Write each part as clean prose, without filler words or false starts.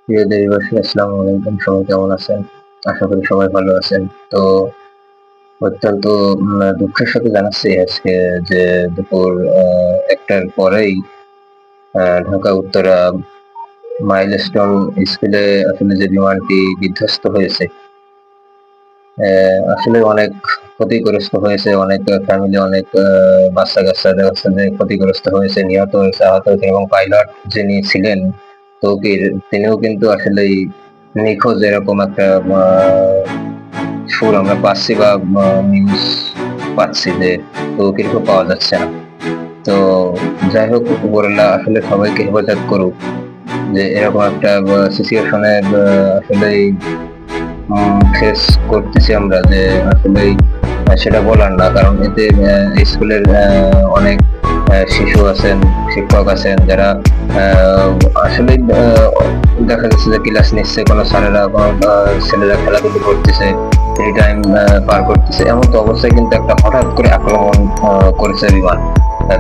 প্রিয় দেশবাসী, আসসালামু আলাইকুম। সবাই কেমন আছেন? আশা করি সবাই ভালো আছেন। তো অত্যন্ত দুঃখের সাথে জানাচ্ছি আজকে যে দুপুর ১টার পরেই ঢাকা উত্তরা মাইলস্টোন স্কুলে আসলে যে বিমানটি বিধ্বস্ত হয়েছে, আসলে অনেক ক্ষতিগ্রস্ত হয়েছে, অনেক ফ্যামিলি, অনেক বাচ্চা-কাচ্চা দেখা যাচ্ছে যে ক্ষতিগ্রস্ত হয়েছে, নিহত হয়েছে, আহত হয়েছে এবং পাইলট যিনি ছিলেন তৌকির, তিনিও কিন্তু আসলেই নিখোঁজ, এরকম একটা সুর আমরা পাচ্ছি বা নিউজ পাচ্ছি যে তৌকিরকে পাওয়া যাচ্ছে না। তো যাই হোক, উপরওয়ালা আসলে সবাইকে হেফাজত করুক, যে এরকম একটা সিচুয়েশনে আসলেই ফেস করতেছি আমরা, যে আসলেই সেটা বলার না। কারণ এতে স্কুলের অনেক শিশু আছেন, শিক্ষক আছেন যারা আসলেই দেখা যাচ্ছে যে ক্লাস নিচ্ছে, কোনো স্যারেরা, কোনো ছেলেরা খেলাধুলো করতেছে, ফ্রি টাইম পার করতেছে। এমন তো অবস্থায় কিন্তু একটা হঠাৎ করে আক্রমণ করেছে বিমান।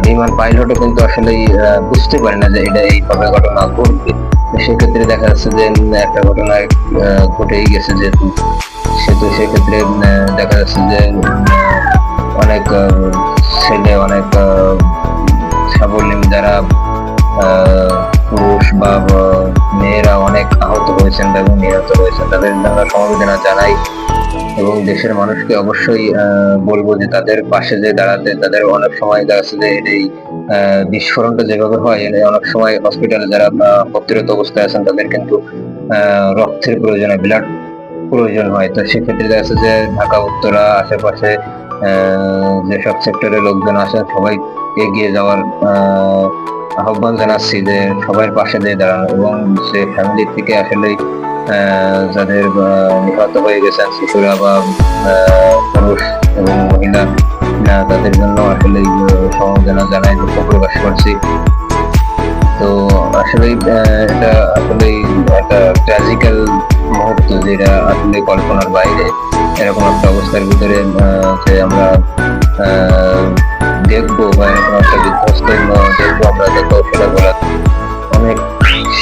বিমান পাইলটও কিন্তু আসলেই বুঝতে পারে না যে এটা এইভাবে ঘটনা ঘটবে। সেক্ষেত্রে দেখা যাচ্ছে যে একটা ঘটনা ঘটেই গেছে, যেহেতু সেহেতু সেক্ষেত্রে দেখা যাচ্ছে যে অনেক ছেলে, অনেক সাবলীল যারা পুরুষ বা মেয়েরা অনেক আহত হয়েছেন এবং নিহত হয়েছেন, তাদের আমরা সমবেদনা জানাই এবং দেশের মানুষকে অবশ্যই বলবো যে তাদের পাশে যে দাঁড়াতে। তাদের অনেক সময় দেখা যাচ্ছে যে এই বিস্ফোরণটা যেভাবে হয়, অনেক সময় হসপিটালে যারা ভর্তিরত অবস্থায় আছেন তাদের কিন্তু রক্তের প্রয়োজন হয়, ব্লাড প্রয়োজন হয়। তো সেক্ষেত্রে দেখা যাচ্ছে যে ঢাকা উত্তরা আশেপাশে যেসব সেক্টরের লোকজন আছেন সবাই এগিয়ে যাওয়ার আহ্বান জানাচ্ছি, যে সবার পাশে দিয়ে দাঁড়ানো এবং সে ফ্যামিলি থেকে আসলেই যাদের নিহত হয়ে গেছেন শিশুরা বা পুরুষ এবং মহিলা, তাদের জন্য আসলে সমবেদনা জানাই, দুঃখ প্রকাশ করছি। তো আসলে এটা আসলে একটা ট্র্যাজিক্যাল মুহূর্ত, যেটা আসলে কল্পনার বাইরে। এরকম একটা অবস্থার ভিতরে যে আমরা দেখবো বা এরকম একটা বিধ্বস্ত দেখবো আমরা, দেখবো সেটা বলা। অনেক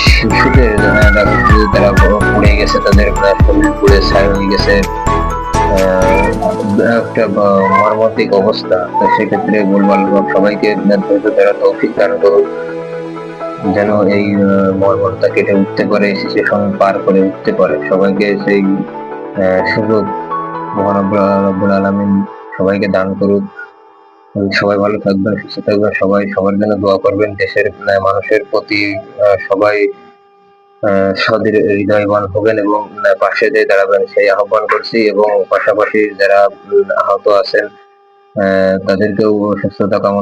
শিশুদের দেখা যাচ্ছে যে তারা পড়ে গেছে, তাদের শরীর পুড়ে ছাই হয়ে গেছে, একটা মর্মান্তিক অবস্থা। তো সেক্ষেত্রে বলবো সবাইকে ধৈর্য ধরা তৌফিক দান করুন, যেন এই মর্মরতা কেটে উঠতে পারে, সিচুয়েশন পার করে উঠতে পারে। সবাইকে সেই সুযোগ মহান রব্বুল আলামিন সবাইকে দান করুক। সবাই ভালো থাকবেন, সুস্থ থাকবেন, সবাই সবার জন্য দোয়া করবেন। দেশের মানুষের প্রতি সবাই হৃদয়বান হবেন এবং পাশে দিয়ে দাঁড়াবেন, সেই আহ্বান করছি। এবং পাশাপাশি যারা আহত আছেন তাদেরকেও সুস্থতা কামনা